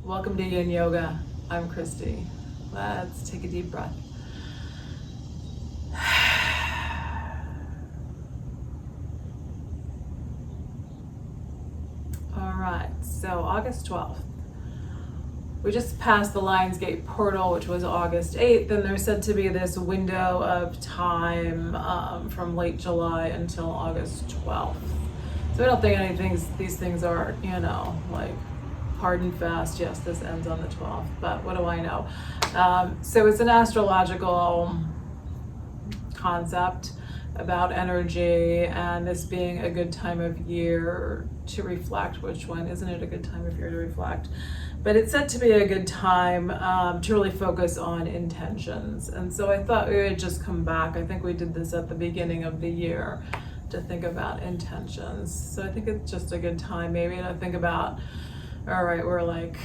Welcome to Yin Yoga. I'm Christy. Let's take a deep breath. All right, so August 12th. We just passed the Lionsgate portal, which was August 8th, and there's said to be this window of time from late July until August 12th. So I don't think these things are, like hard and fast. Yes, this ends on the 12th, but what do I know? So it's an astrological concept about energy and this being a good time of year to reflect. Which one isn't it a good time of year to reflect? But it's said to be a good time to really focus on intentions. And so I thought we would just come back. I think we did this at the beginning of the year to think about intentions. So I think it's just a good time maybe to think about, all right, we're like,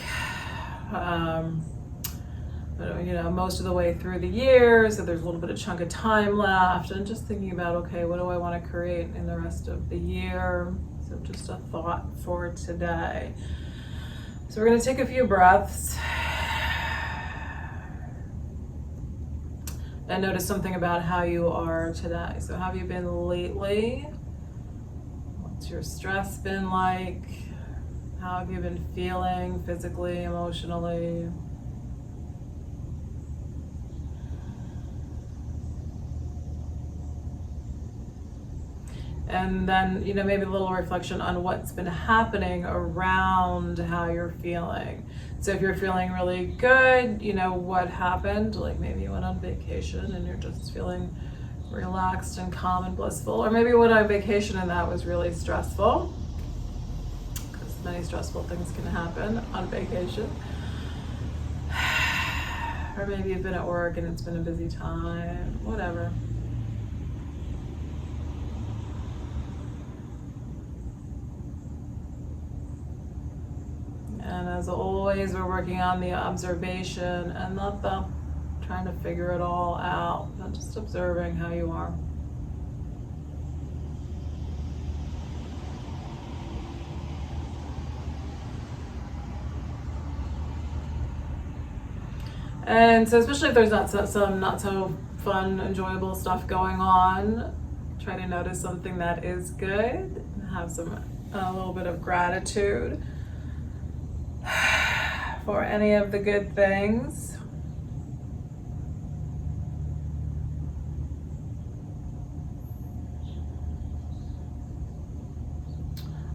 most of the way through the year, so there's a little bit of chunk of time left, and just thinking about, okay, what do I want to create in the rest of the year? So just a thought for today. So we're going to take a few breaths and notice something about how you are today. So how have you been lately? What's your stress been like? How have you been feeling physically, emotionally? And then, maybe a little reflection on what's been happening around how you're feeling. So if you're feeling really good, what happened? Like maybe you went on vacation and you're just feeling relaxed and calm and blissful. Or maybe you went on vacation and that was really stressful, because many stressful things can happen on vacation. Or maybe you've been at work and it's been a busy time, whatever. And as always, we're working on the observation and not the trying to figure it all out, not just observing how you are. And so especially if there's some not so fun, enjoyable stuff going on, try to notice something that is good and have a little bit of gratitude for any of the good things.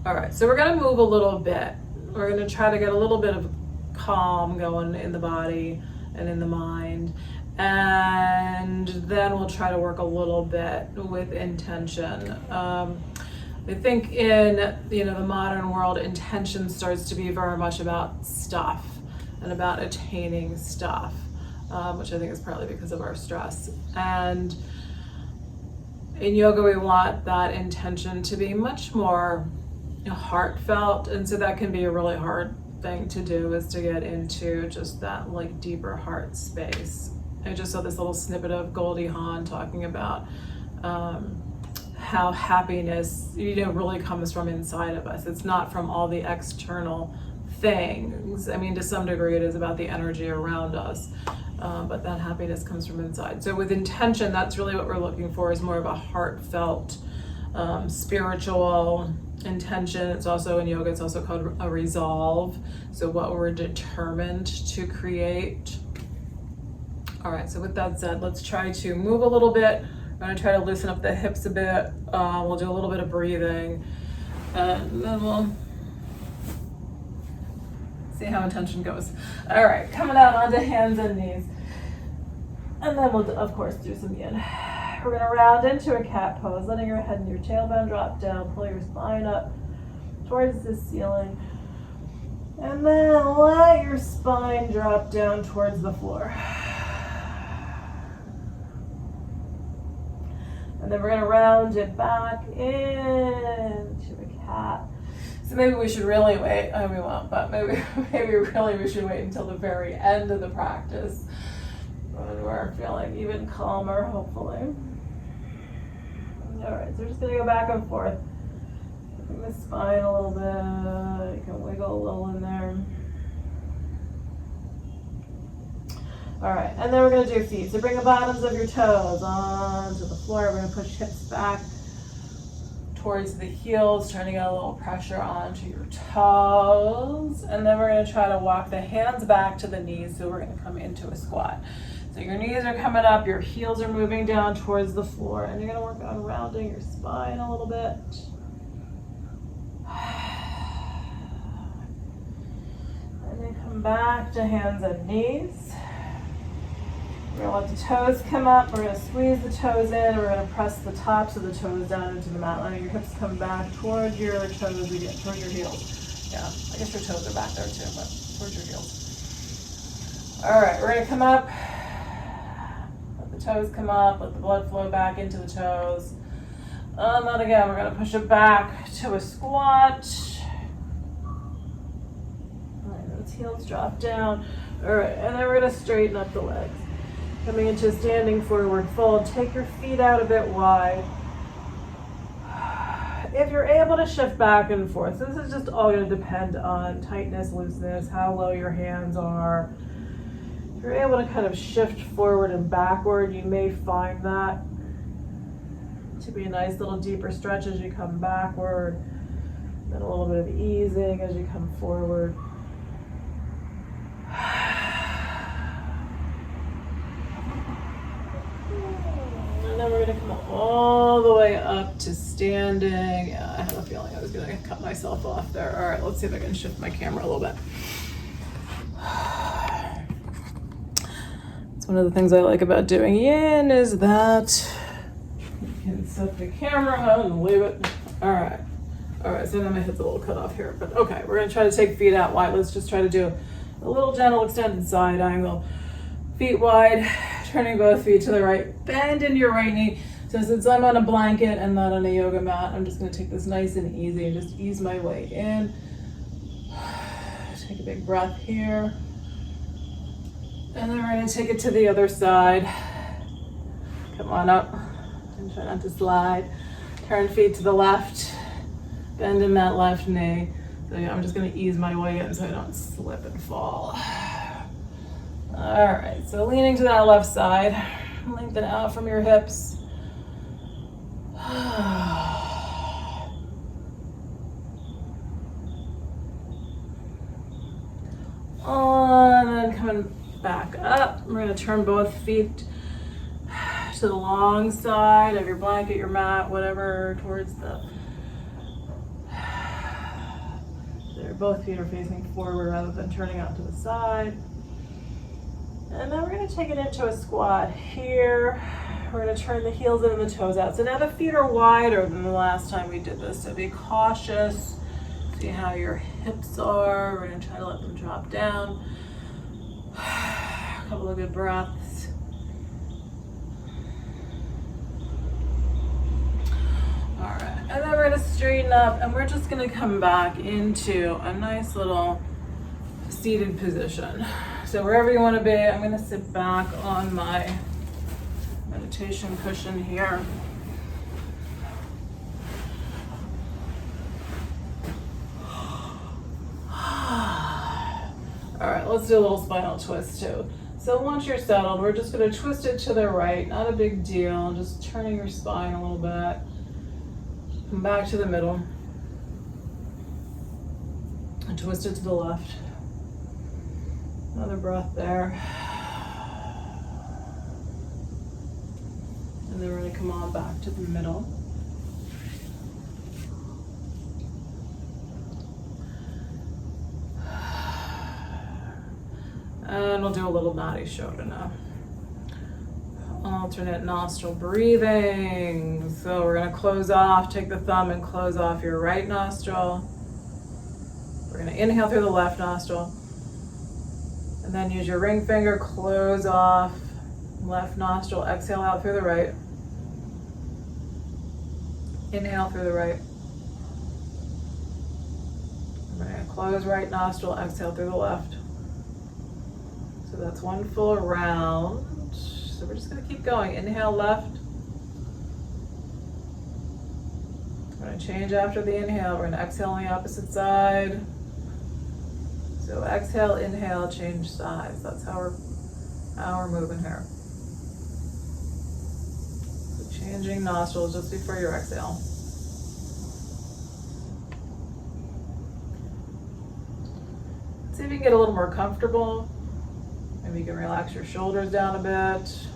All right, so we're going to move a little bit. We're going to try to get a little bit of calm going in the body and in the mind. And then we'll try to work a little bit with intention. I think in the modern world, intention starts to be very much about stuff and about attaining stuff, which I think is partly because of our stress. And in yoga, we want that intention to be much more heartfelt, and so that can be a really hard thing to do, is to get into just that like deeper heart space. I just saw this little snippet of Goldie Hawn talking about how happiness really comes from inside of us. It's not from all the external things. I mean, to some degree it is about the energy around us, but that happiness comes from inside. So with intention, that's really what we're looking for, is more of a heartfelt spiritual intention. It's also in yoga, it's also called a resolve. So what we're determined to create. All right, so with that said, let's try to move a little bit. I'm going to try to loosen up the hips a bit. We'll do a little bit of breathing, and then we'll see how intention goes. All right, coming out onto hands and knees. And then we'll, of course, do some yin. We're going to round into a cat pose, letting your head and your tailbone drop down. Pull your spine up towards the ceiling. And then let your spine drop down towards the floor. And then we're going to round it back into a cat. So maybe we should really wait. We won't, but maybe really we should wait until the very end of the practice when we're feeling even calmer, hopefully. All right, so we're just going to go back and forth. Moving the spine a little bit. You can wiggle a little in there. All right, and then we're gonna do feet. So bring the bottoms of your toes onto the floor. We're gonna push hips back towards the heels, trying to get a little pressure onto your toes. And then we're gonna try to walk the hands back to the knees. So we're gonna come into a squat. So your knees are coming up, your heels are moving down towards the floor, and you're gonna work on rounding your spine a little bit. And then come back to hands and knees. We're gonna let the toes come up. We're gonna squeeze the toes in. We're gonna press the tops of the toes down into the mat. Letting your hips come back towards your toes again, towards your heels. Yeah, I guess your toes are back there too, but towards your heels. All right, we're gonna come up. Let the toes come up. Let the blood flow back into the toes. And then again, we're gonna push it back to a squat. All right, those heels drop down. All right, and then we're gonna straighten up the legs. Coming into standing forward fold. Take your feet out a bit wide. If you're able to shift back and forth, this is just all going to depend on tightness, looseness, how low your hands are. If you're able to kind of shift forward and backward, you may find that to be a nice little deeper stretch as you come backward. Then a little bit of easing as you come forward. And then we're gonna come all the way up to standing. Yeah, I have a feeling I was gonna cut myself off there. All right, let's see if I can shift my camera a little bit. It's one of the things I like about doing yin is that you can set the camera and leave it. All right, so then my head's a little cut off here, but okay, we're gonna try to take feet out wide. Let's just try to do a little gentle extended side angle. Feet wide, turning both feet to the right. Bend in your right knee. So since I'm on a blanket and not on a yoga mat, I'm just gonna take this nice and easy and just ease my way in. Take a big breath here. And then we're gonna take it to the other side. Come on up and try not to slide. Turn feet to the left. Bend in that left knee. So yeah, I'm just gonna ease my way in so I don't slip and fall. All right, so leaning to that left side, lengthen out from your hips. And then coming back up, we're gonna turn both feet to the long side of your blanket, your mat, whatever, towards the, there, both feet are facing forward rather than turning out to the side. And then we're gonna take it into a squat here. We're gonna turn the heels in and the toes out. So now the feet are wider than the last time we did this, so be cautious. See how your hips are. We're gonna try to let them drop down. A couple of good breaths. All right, and then we're gonna straighten up and we're just gonna come back into a nice little seated position. So wherever you want to be, I'm going to sit back on my meditation cushion here. All right, let's do a little spinal twist too. So once you're settled, we're just going to twist it to the right. Not a big deal, just turning your spine a little bit. Come back to the middle. And twist it to the left. Another breath there. And then we're going to come on back to the middle. And we'll do a little Nadi Shodhana now. Alternate nostril breathing. So we're going to close off, take the thumb and close off your right nostril. We're going to inhale through the left nostril. And then use your ring finger, close off left nostril, exhale out through the right. Inhale through the right. We're going to close right nostril, exhale through the left. So that's one full round. So we're just going to keep going. Inhale left. We're going to change after the inhale. We're going to exhale on the opposite side. So exhale, inhale, change sides. That's how we're How we're moving here. So changing nostrils just before your exhale. See if you can get a little more comfortable. Maybe you can relax your shoulders down a bit.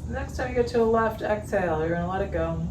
Next time you get to a left exhale, you're going to let it go.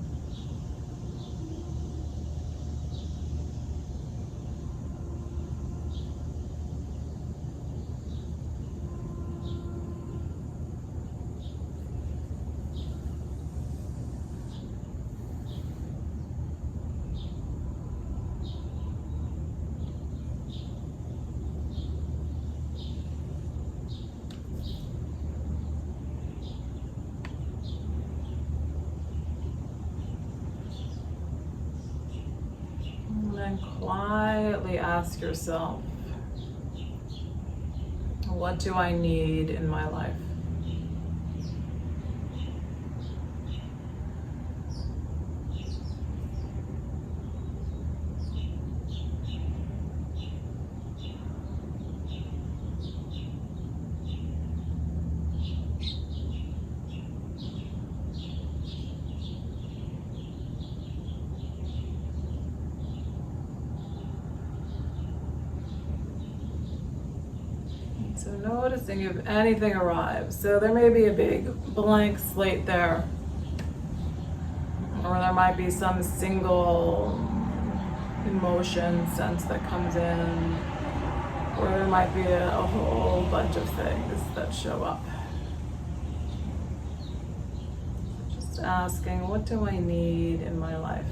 And quietly ask yourself, what do I need in my life? So noticing if anything arrives. So there may be a big blank slate there. Or there might be some single emotion sense that comes in. Or there might be a whole bunch of things that show up. Just asking, what do I need in my life?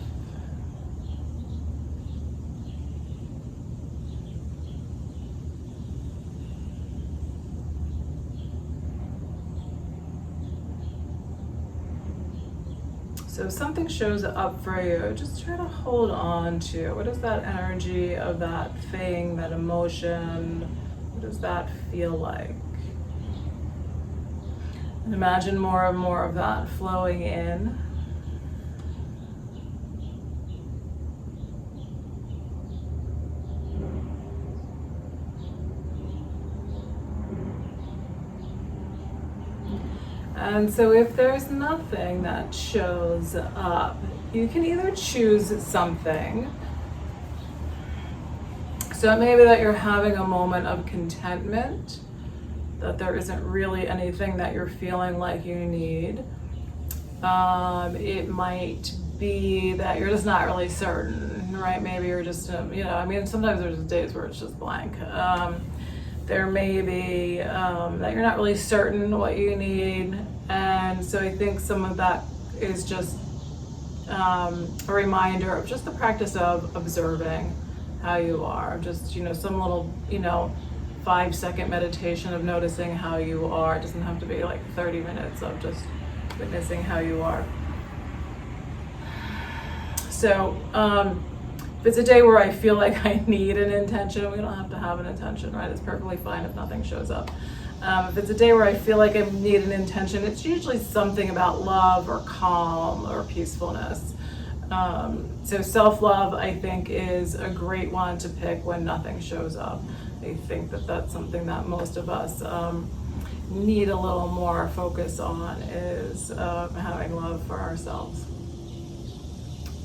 So if something shows up for you, just try to hold on to. What is that energy of that thing, that emotion? What does that feel like? And imagine more and more of that flowing in. And so if there's nothing that shows up, you can either choose something. So it may be that you're having a moment of contentment, that there isn't really anything that you're feeling like you need. It might be that you're just not really certain, right? Maybe you're just, sometimes there's days where it's just blank. There may be that you're not really certain what you need. And so I think some of that is just a reminder of just the practice of observing how you are. Just, some little, 5-second meditation of noticing how you are. It doesn't have to be like 30 minutes of just witnessing how you are. So If it's a day where I feel like I need an intention, we don't have to have an intention, right? It's perfectly fine if nothing shows up. If it's a day where I feel like I need an intention, it's usually something about love or calm or peacefulness. So self-love, I think, is a great one to pick when nothing shows up. I think that that's something that most of us need a little more focus on, is having love for ourselves.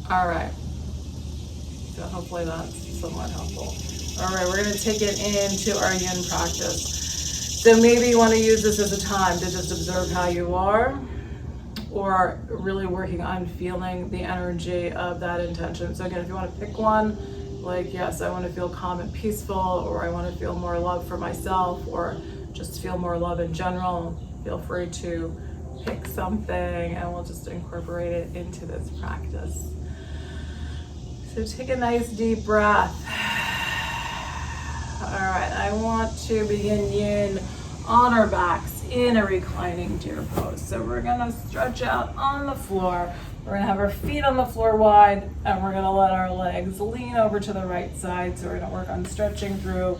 All right. So hopefully that's somewhat helpful. All right, we're going to take it into our yin practice. So maybe you want to use this as a time to just observe how you are, or really working on feeling the energy of that intention. So again, if you want to pick one, like, yes, I want to feel calm and peaceful, or I want to feel more love for myself, or just feel more love in general, feel free to pick something and we'll just incorporate it into this practice. So take a nice deep breath. All right, I want to begin yin on our backs in a reclining deer pose. So we're gonna stretch out on the floor. We're gonna have our feet on the floor wide, and we're gonna let our legs lean over to the right side. So we're gonna work on stretching through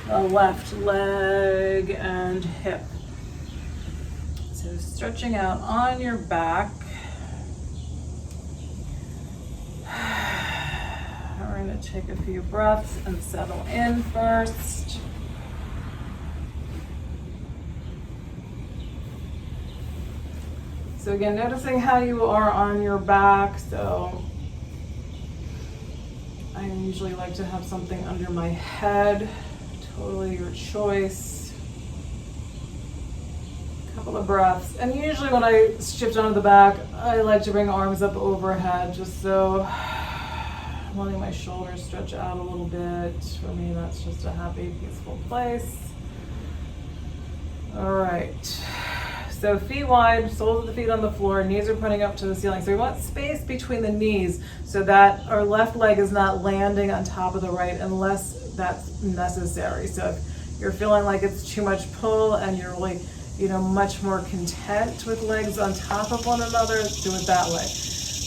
the left leg and hip. So stretching out on your back. We're going to take a few breaths and settle in first. So again, noticing how you are on your back. So I usually like to have something under my head. Totally your choice. A couple of breaths. And usually when I shift onto the back, I like to bring arms up overhead, just so letting my shoulders stretch out a little bit. For me, that's just a happy, peaceful place. All right. So feet wide, soles of the feet on the floor, knees are pointing up to the ceiling. So we want space between the knees so that our left leg is not landing on top of the right unless that's necessary. So if you're feeling like it's too much pull and you're really, much more content with legs on top of one another, do it that way.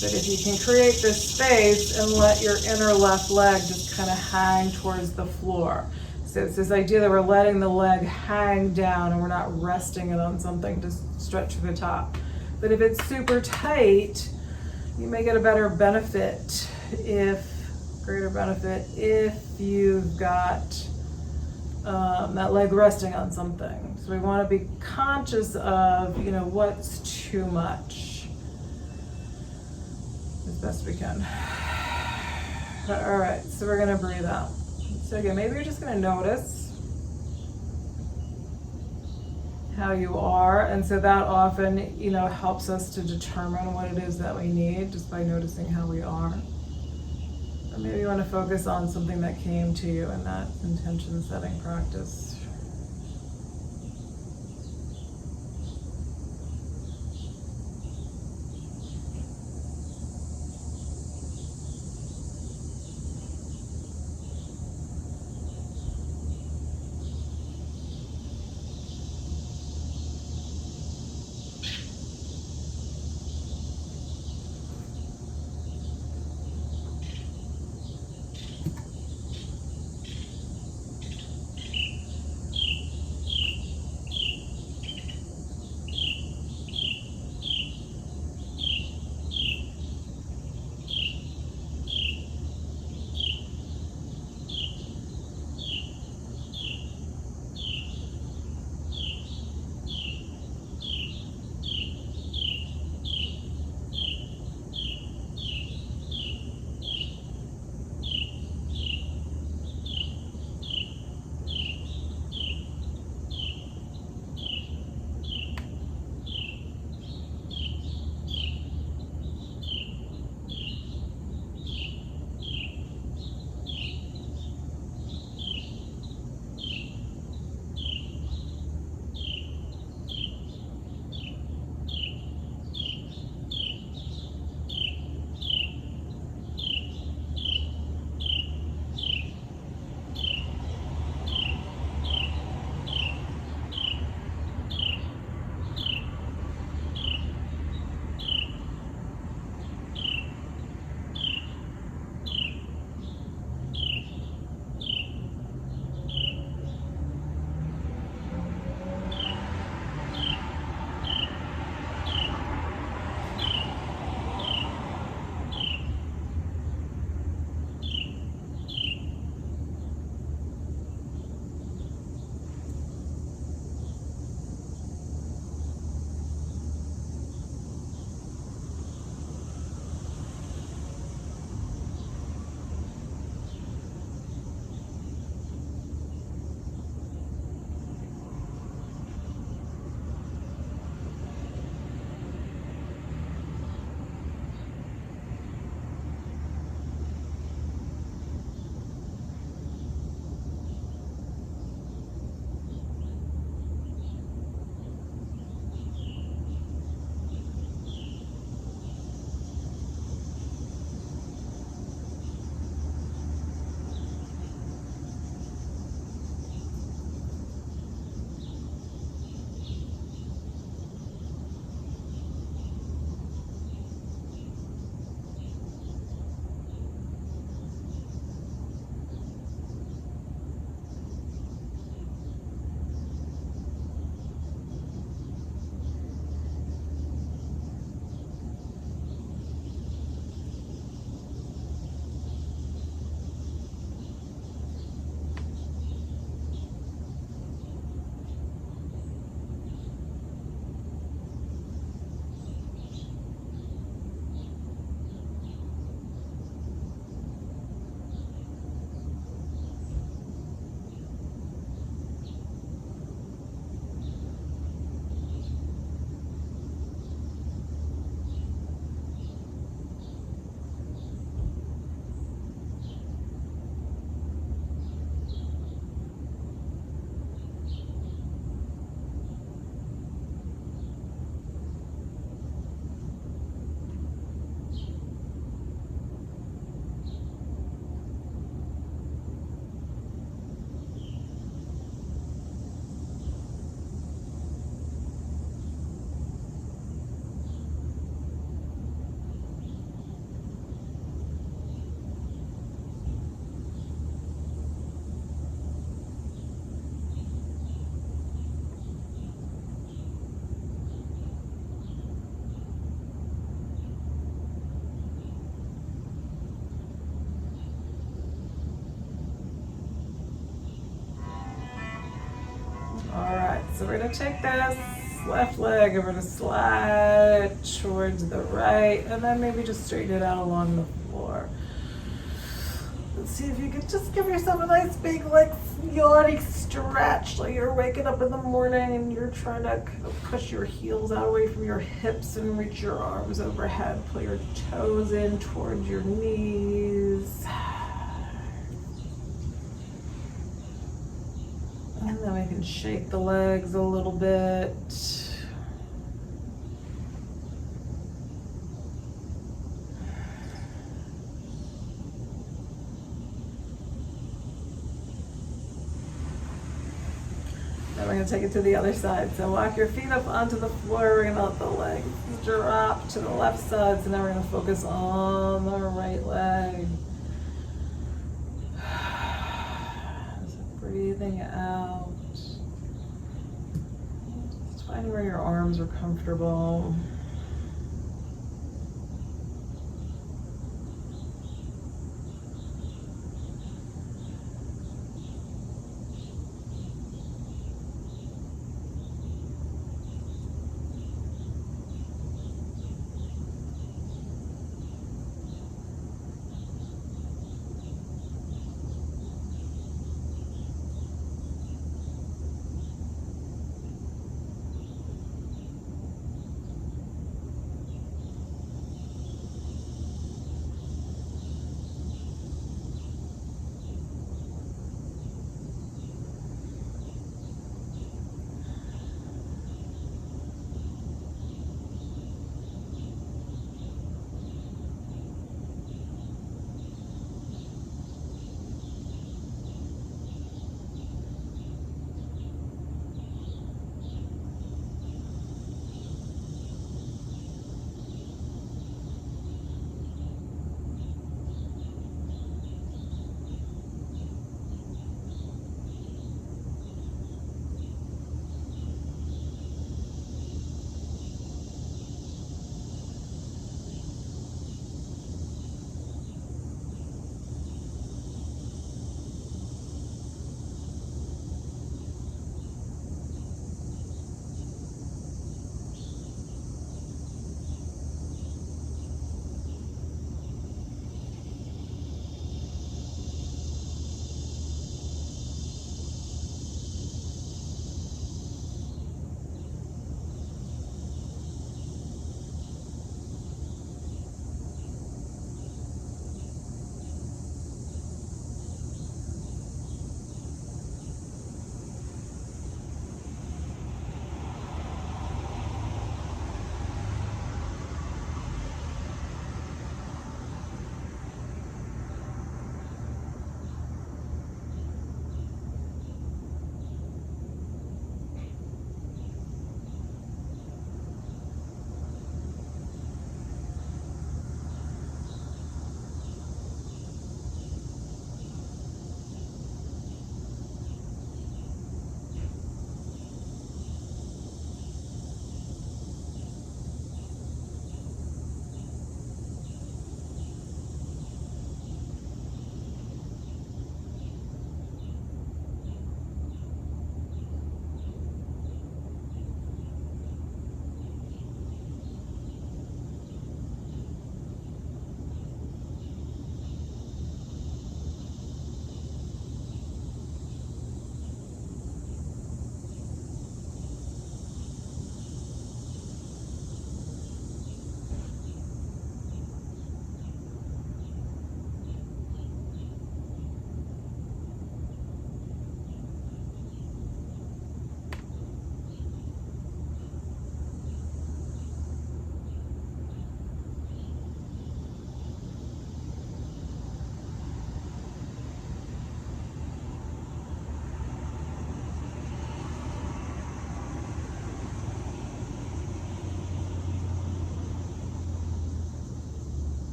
But if you can create this space and let your inner left leg just kind of hang towards the floor. So it's this idea that we're letting the leg hang down and we're not resting it on something to stretch to the top. But if it's super tight, you may get a greater benefit if you've got that leg resting on something. So we want to be conscious of, what's too much as best we can. All right, so we're going to breathe out. So again, maybe you're just going to notice how you are. And so that often, helps us to determine what it is that we need just by noticing how we are. Or maybe you want to focus on something that came to you in that intention setting practice. All right, so we're gonna take this left leg and we're gonna slide it towards the right, and then maybe just straighten it out along the floor. Let's see if you can just give yourself a nice big like yawning stretch, like you're waking up in the morning and you're trying to kind of push your heels out away from your hips and reach your arms overhead. Pull your toes in towards your knees. And then we can shake the legs a little bit. Then we're gonna take it to the other side. So walk your feet up onto the floor. We're gonna let the legs drop to the left side. So now we're gonna focus on the right leg. Just breathing out. Just finding where your arms are comfortable.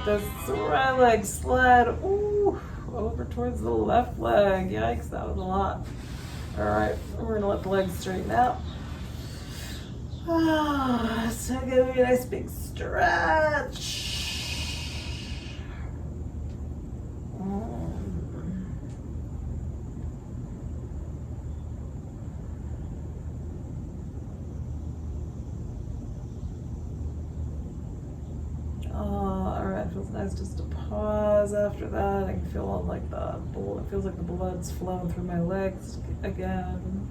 let this right leg slide over towards the left leg. Yikes, that was a lot. All right, we're gonna let the legs straighten out. So give me a nice big stretch. Feels nice just to pause after that. I can feel like it feels like the blood's flowing through my legs again.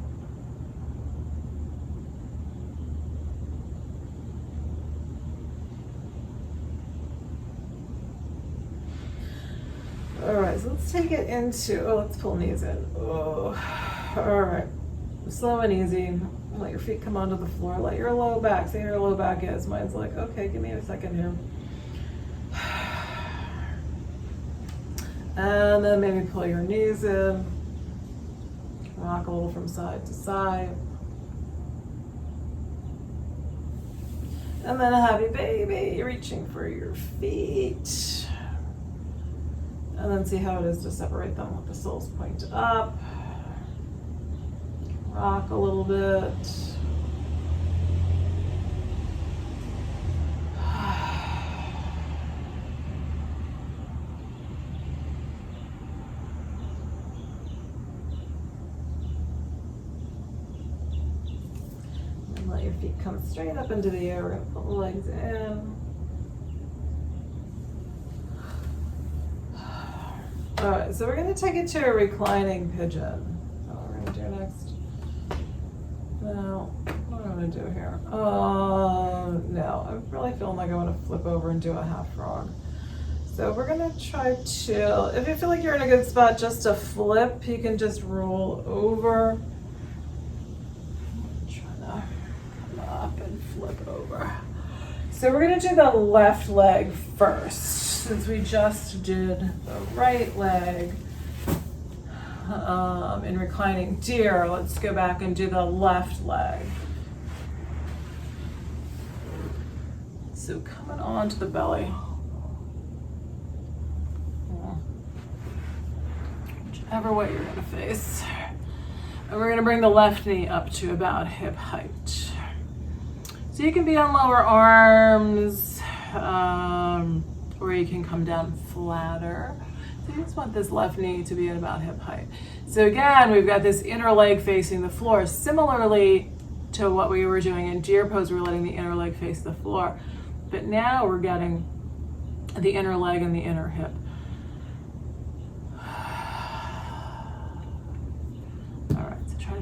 All right, so let's take it into, let's pull knees in. All right, slow and easy. Let your feet come onto the floor. Let your low back, say your low back is. Mine's like, okay, give me a second here. And then maybe pull your knees in, rock a little from side to side. And then a happy baby, reaching for your feet. And then see how it is to separate them with the soles pointed up. Rock a little bit. Let your feet come straight up into the air. We're going to pull the legs in. All right, so we're going to take it to a reclining pigeon. Oh, we're going to do next. Now, what am I going to do here? No, I'm really feeling like I want to flip over and do a half frog. So we're going to try to, if you feel like you're in a good spot just to flip, you can just roll over. Up and flip over. So we're going to do the left leg first, since we just did the right leg in reclining deer. Let's go back and do the left leg. So coming onto the belly, whichever way you're going to face, and we're going to bring the left knee up to about hip height. So you can be on lower arms, or you can come down flatter. So you just want this left knee to be at about hip height. So again, we've got this inner leg facing the floor. Similarly to what we were doing in deer pose, we're letting the inner leg face the floor. But now we're getting the inner leg and the inner hip.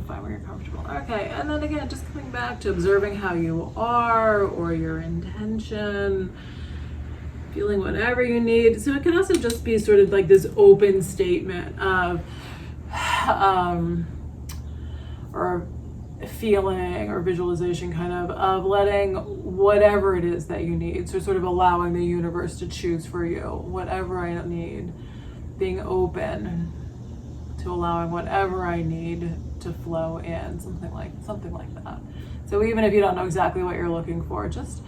Find where you're comfortable. Okay, and then again, just coming back to observing how you are or your intention, feeling whatever you need. So it can also just be sort of like this open statement of, or feeling or visualization kind of letting whatever it is that you need. So sort of allowing the universe to choose for you, whatever I need, being open to allowing whatever I need to flow in, something like that. So even if you don't know exactly what you're looking for, just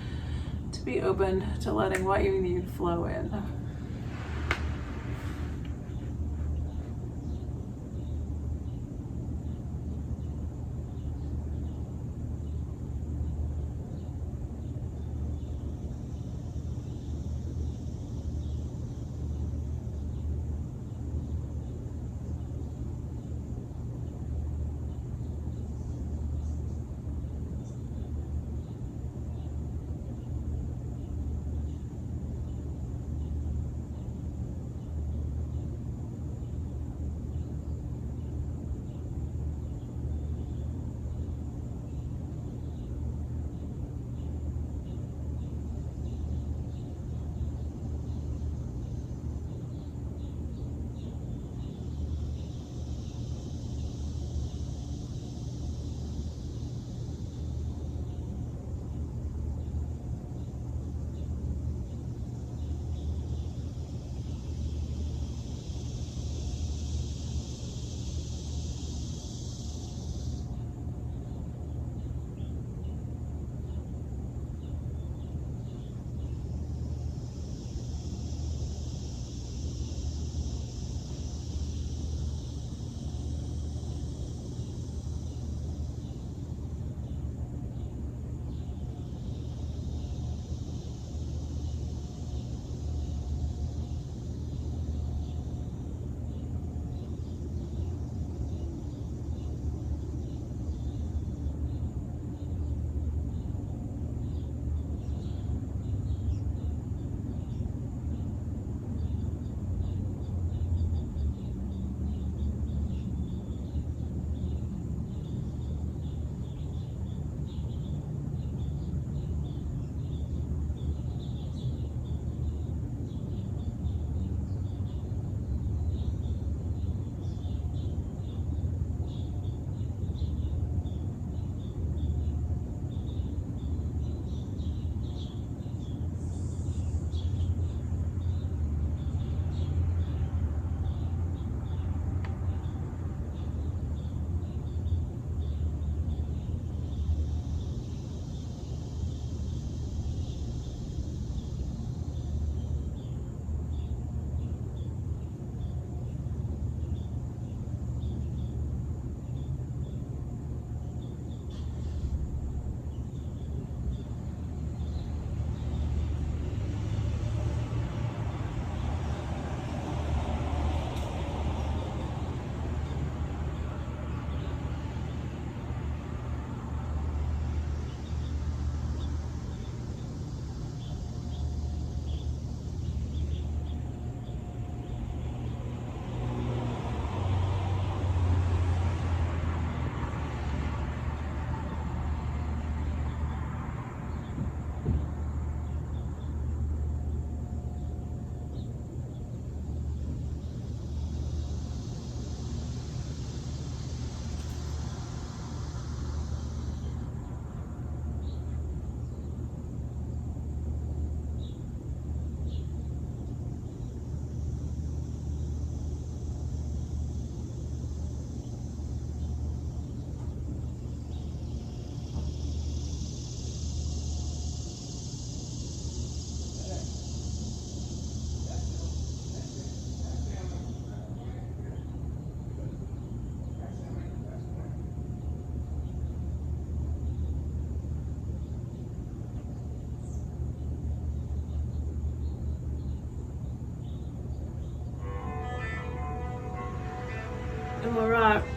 to be open to letting what you need flow in.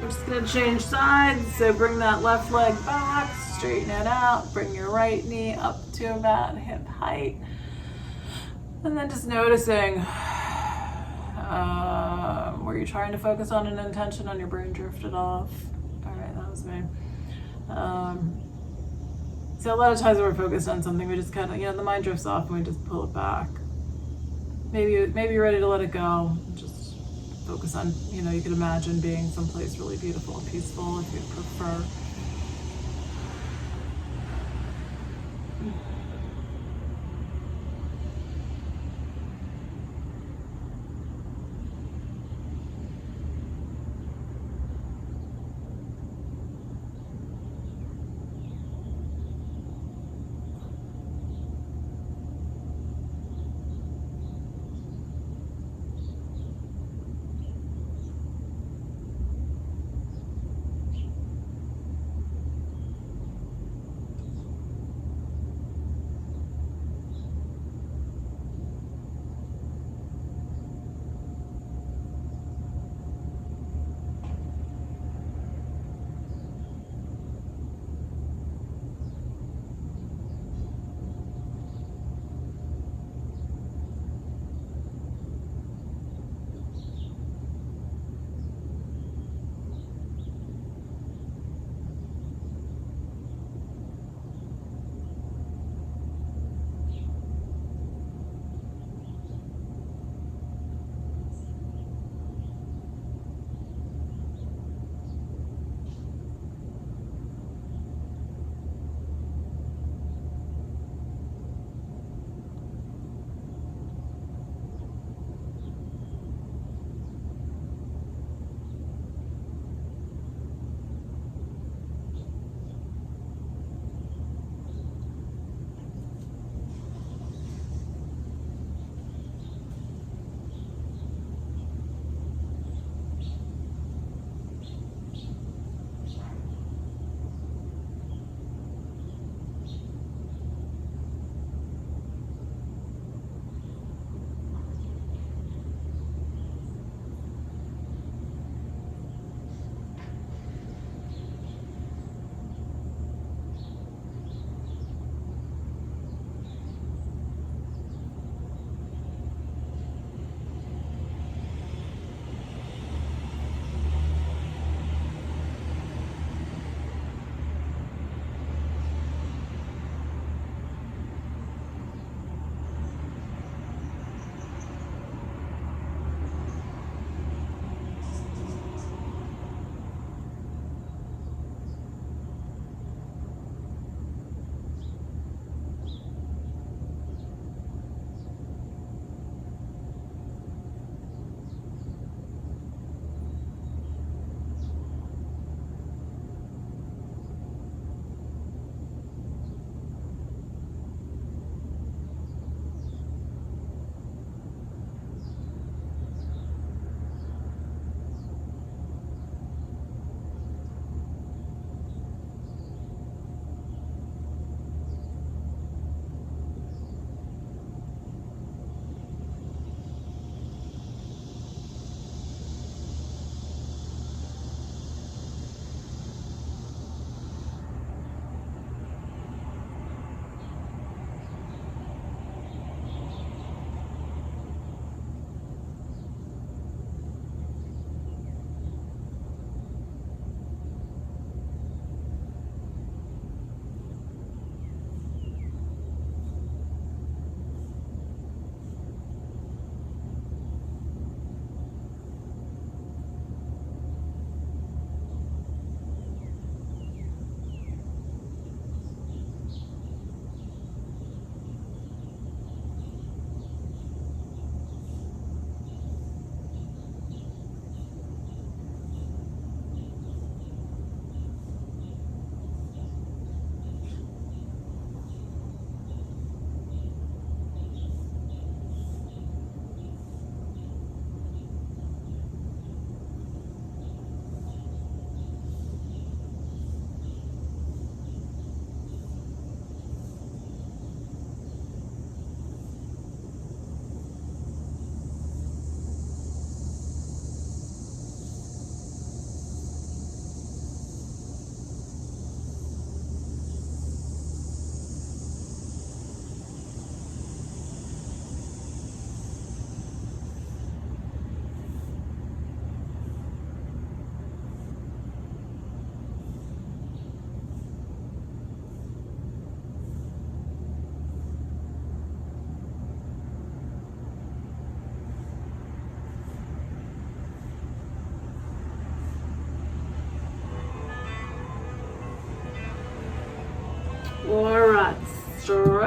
We're just gonna change sides. So bring that left leg back, straighten it out, bring your right knee up to about hip height. And then just noticing, were you trying to focus on an intention on your brain drifted off? All right, that was me. So a lot of times when we're focused on something, we just kind of, the mind drifts off and we just pull it back. Maybe you're ready to let it go. Just focus on, you could imagine being someplace really beautiful and peaceful if you prefer.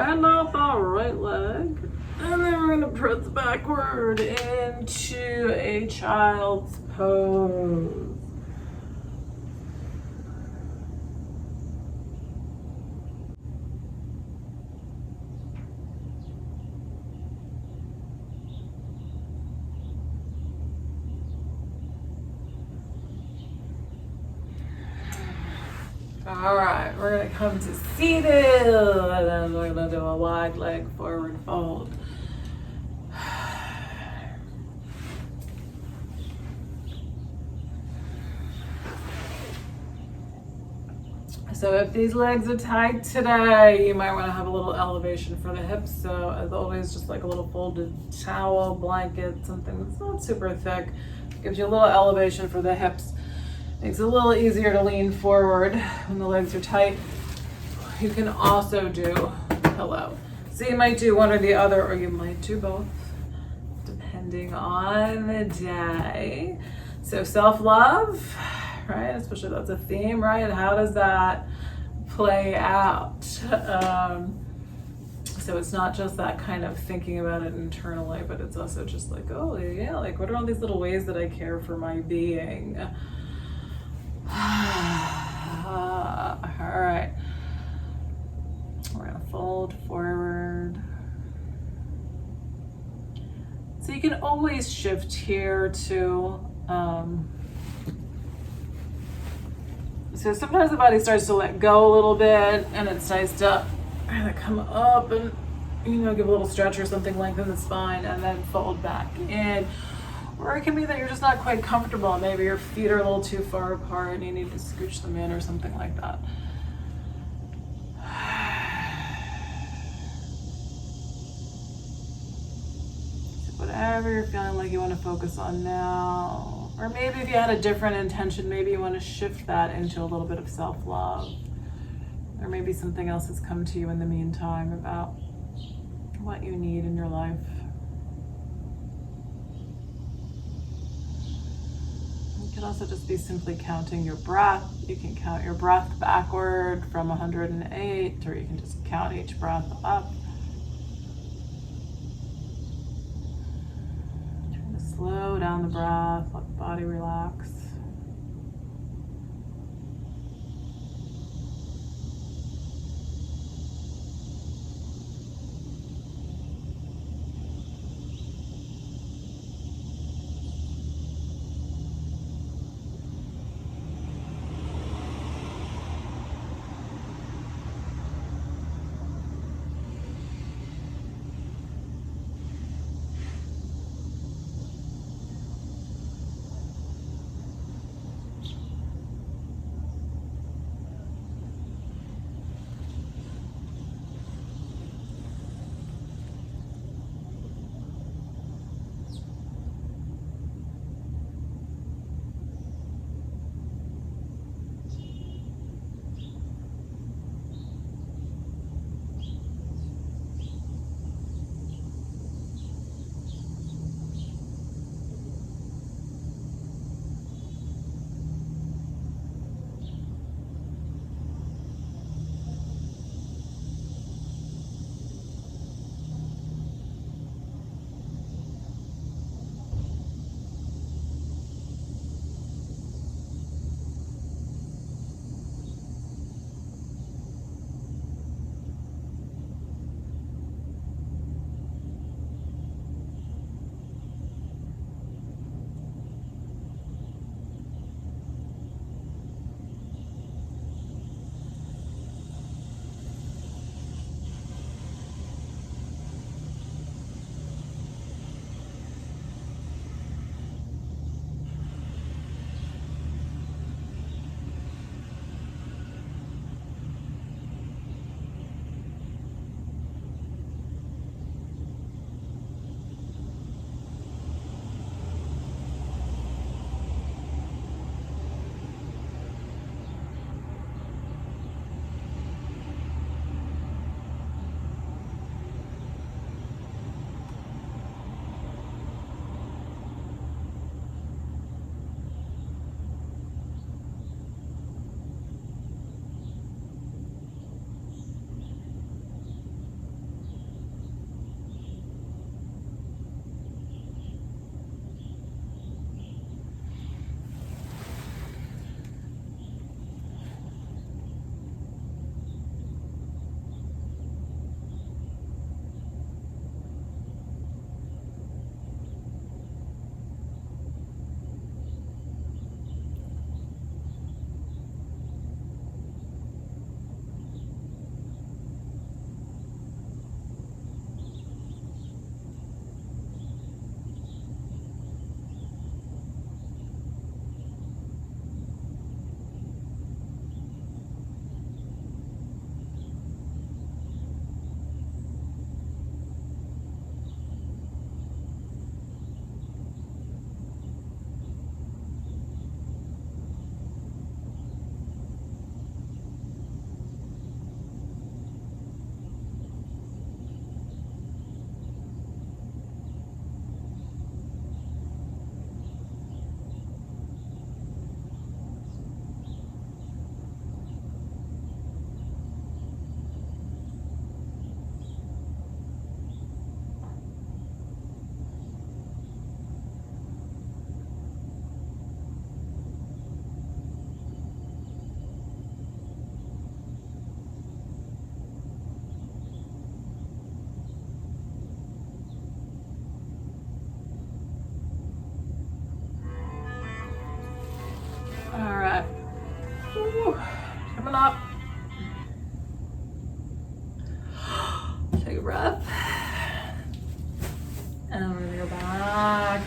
extend off our right leg. And then we're going to press backward into a child's pose. All right, we're gonna come to seated, and then we're gonna do a wide leg forward fold. So if these legs are tight today, you might want to have a little elevation for the hips. So as always, just like a little folded towel, blanket, something that's not super thick. Gives you a little elevation for the hips. Makes it a little easier to lean forward when the legs are tight. You can also do pillow. So you might do one or the other, or you might do both, depending on the day. So self-love, right? Especially that's a theme, right? How does that play out? So it's not just that kind of thinking about it internally, but it's also just like, oh yeah, like what are all these little ways that I care for my being? All right, we're gonna fold forward. So you can always shift here to, so sometimes the body starts to let go a little bit, and it's nice to kind of come up and, you know, give a little stretch or something, lengthen the spine, and then fold back in. Or it can be that you're just not quite comfortable. Maybe your feet are a little too far apart and you need to scooch them in or something like that. So whatever you're feeling like you want to focus on now. Or maybe if you had a different intention, maybe you want to shift that into a little bit of self-love. Or maybe something else has come to you in the meantime about what you need in your life. You can also just be simply counting your breath. You can count your breath backward from 108, or you can just count each breath up. Trying to slow down the breath, let the body relax.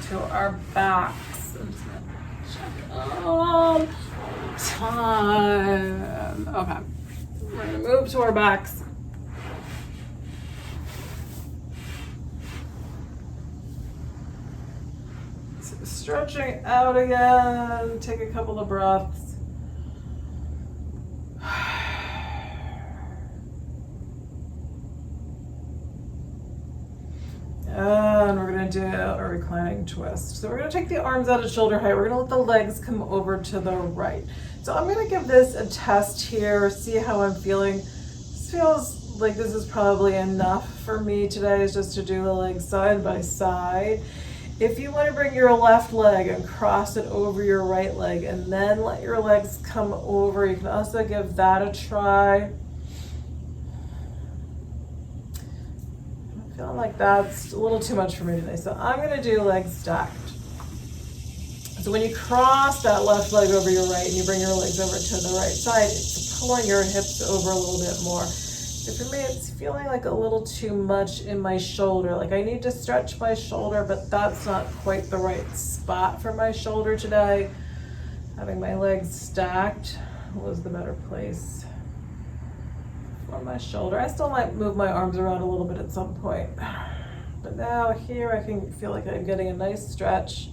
to our backs. Time. Okay. We're gonna move to our backs. Stretching out again. Take a couple of breaths. And we're going to do a reclining twist. So we're going to take the arms out at shoulder height. We're going to let the legs come over to the right. So I'm going to give this a test here, see how I'm feeling. This feels like this is probably enough for me today, is just to do the legs side by side. If you want to bring your left leg and cross it over your right leg and then let your legs come over, you can also give that a try. I'm feeling like that's a little too much for me today, so I'm going to do legs stacked. So when you cross that left leg over your right and you bring your legs over to the right side, it's pulling your hips over a little bit more. So for me, it's feeling like a little too much in my shoulder. Like I need to stretch my shoulder, but that's not quite the right spot for my shoulder today. Having my legs stacked was the better place for my shoulder. I still might move my arms around a little bit at some point. But now here I can feel like I'm getting a nice stretch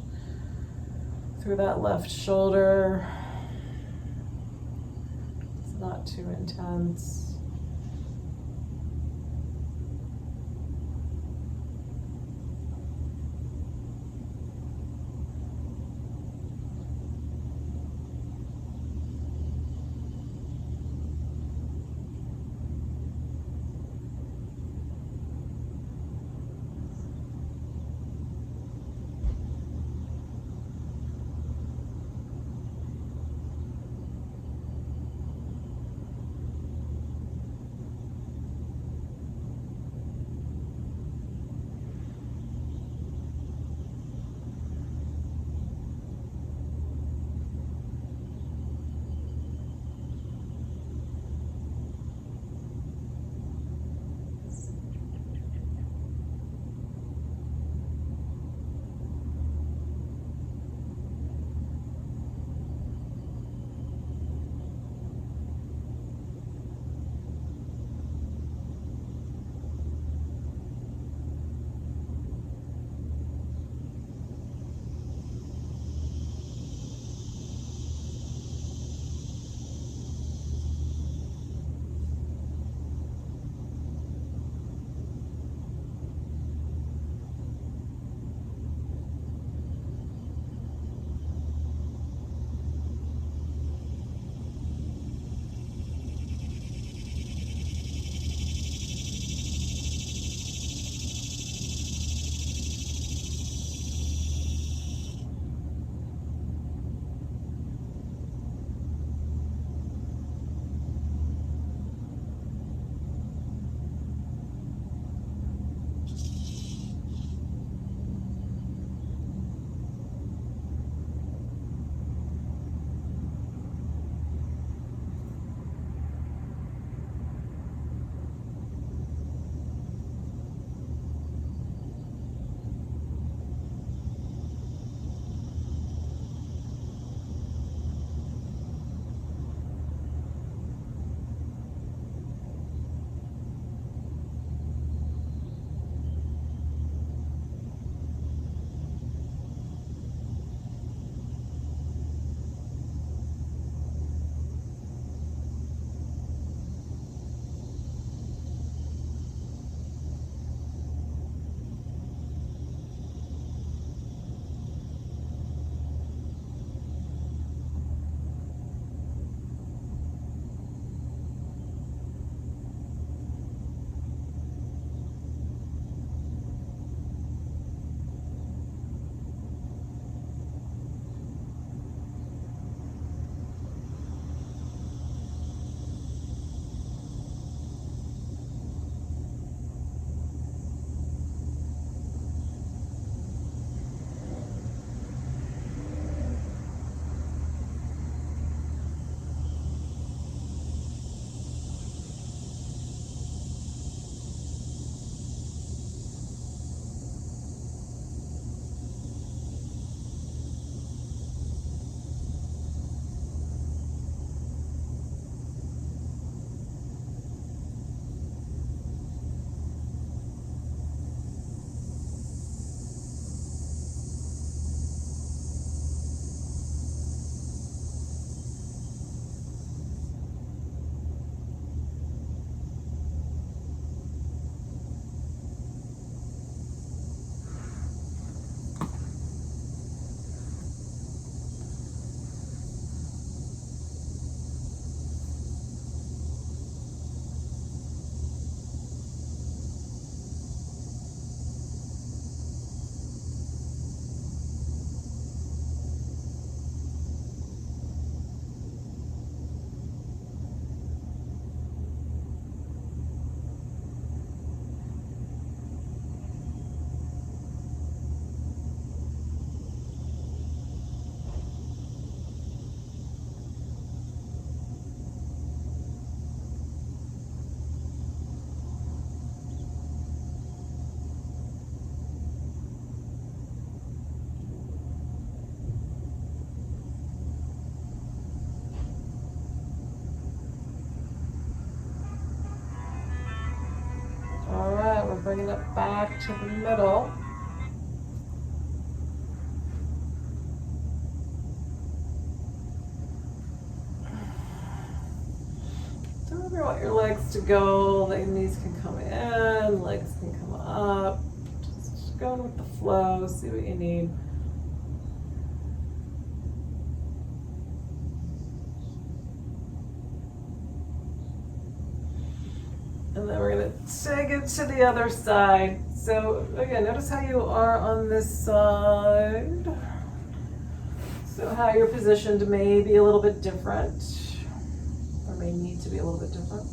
through that left shoulder. It's not too intense. back to the middle. So wherever you want your legs to go, the knees can come in, legs can come up. Just go with the flow, see what you need. And then we're going to take it to the other side. So again, notice how you are on this side. So how you're positioned may be a little bit different, or may need to be a little bit different.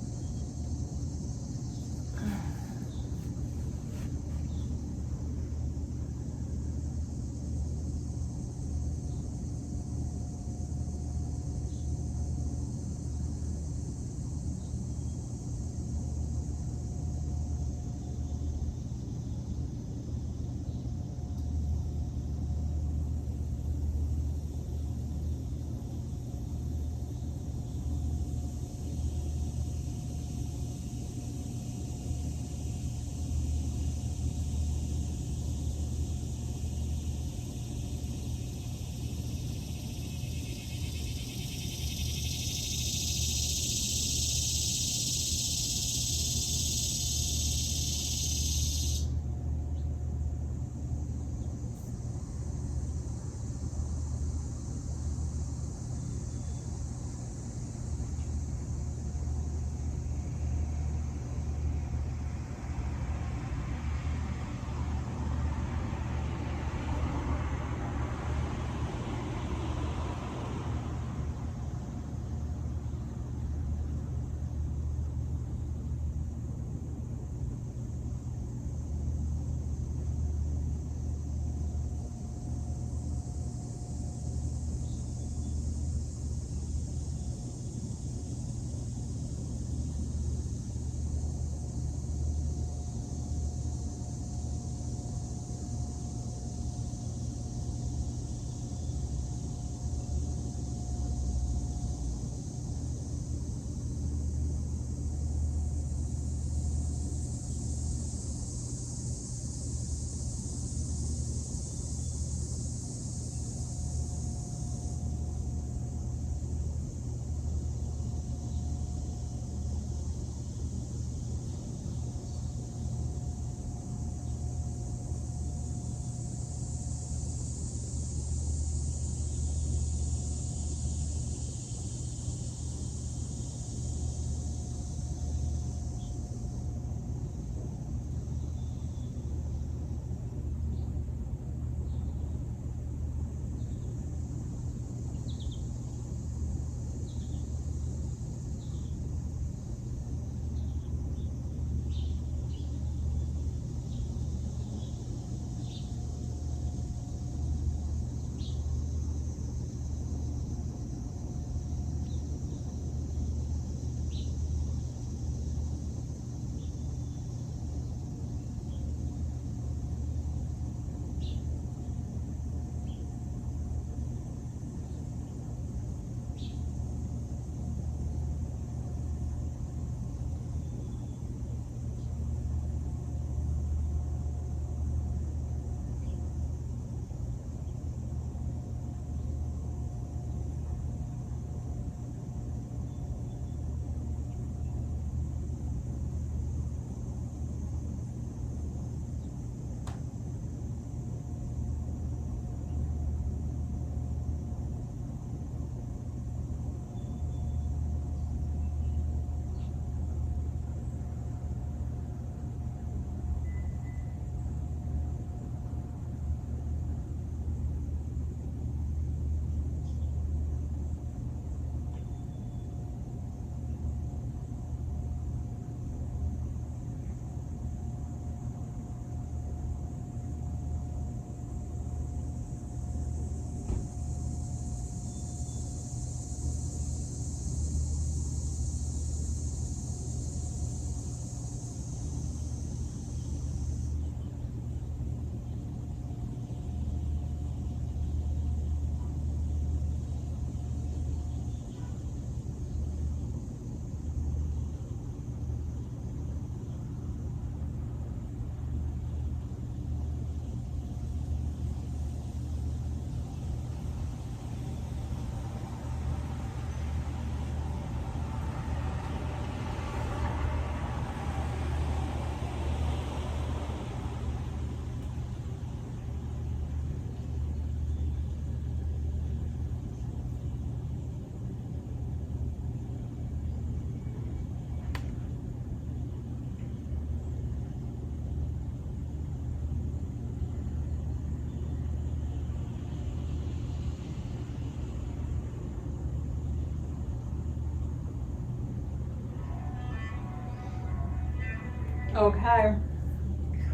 Okay.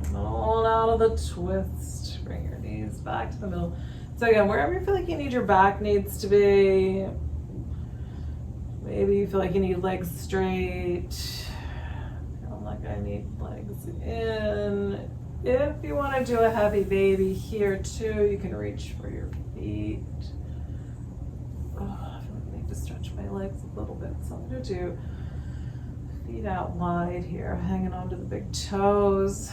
Come on out of the twist. Bring your knees back to the middle. So again, wherever you feel like you need your back needs to be. Maybe you feel like you need legs straight. Feel like I need legs in. If you want to do a heavy baby here too, you can reach for your feet. Oh, I need to stretch my legs a little bit, so I'm going to do feet out wide here, hanging onto the big toes.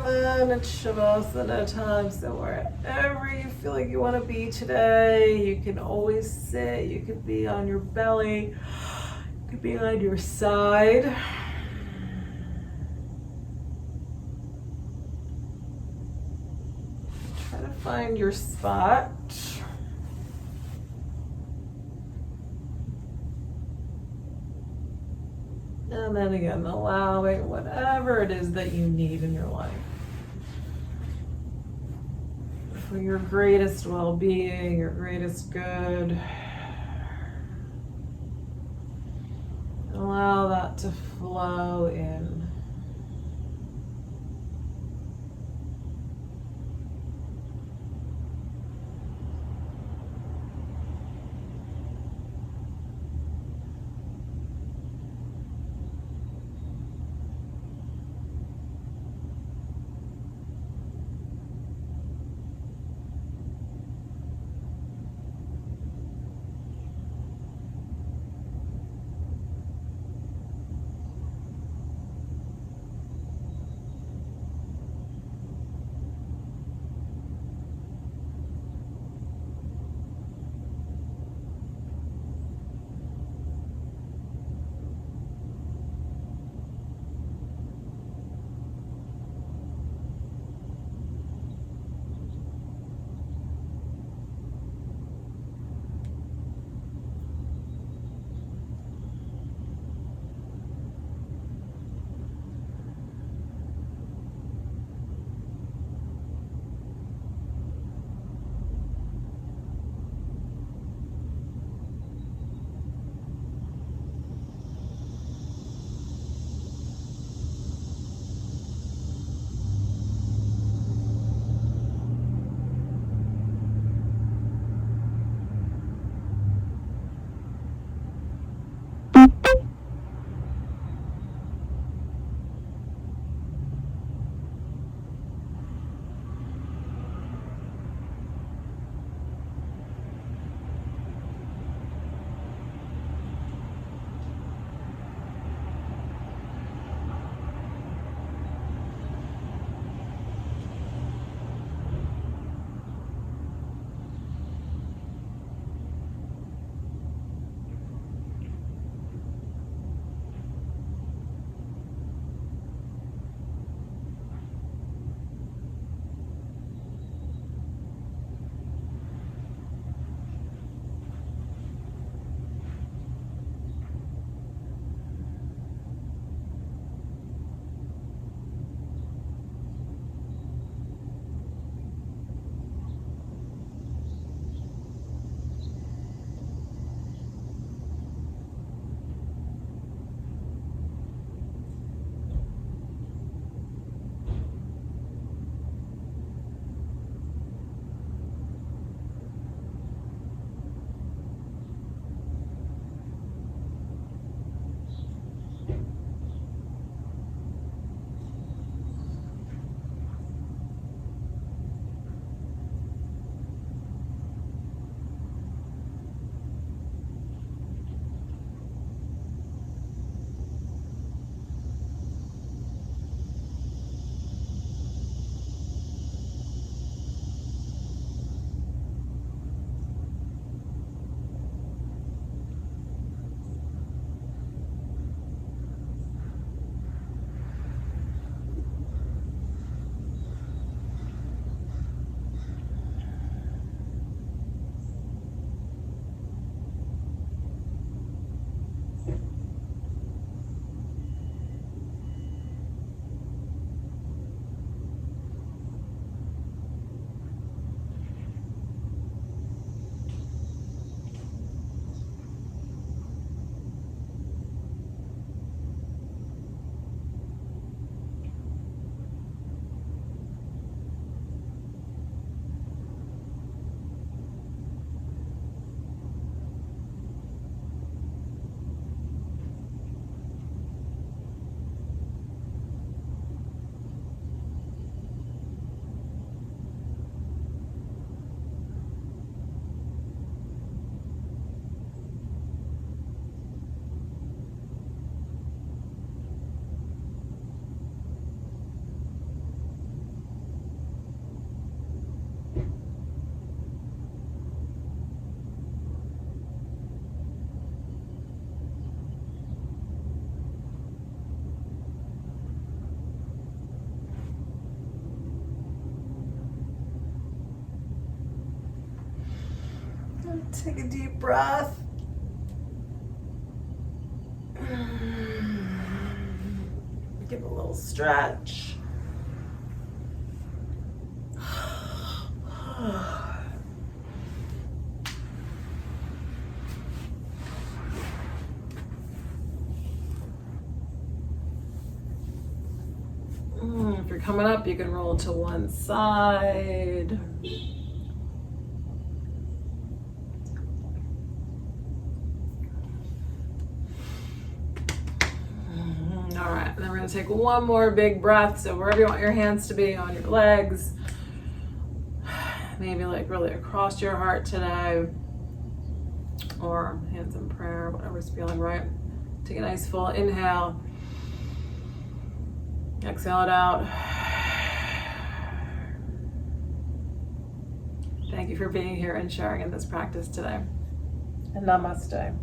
And then it's Shavasana time. So wherever you feel like you want to be today, you can always sit. You could be on your belly. You could be on your side. Try to find your spot. And then again, allowing whatever it is that you need in your life for your greatest well-being, your greatest good. Allow that to flow in. Take a deep breath. Give a little stretch. If you're coming up, you can roll to one side. All right, and then we're gonna take one more big breath. So wherever you want your hands to be, on your legs, maybe like really across your heart today, or hands in prayer, whatever's feeling right. Take a nice full inhale. Exhale it out. Thank you for being here and sharing in this practice today. And namaste.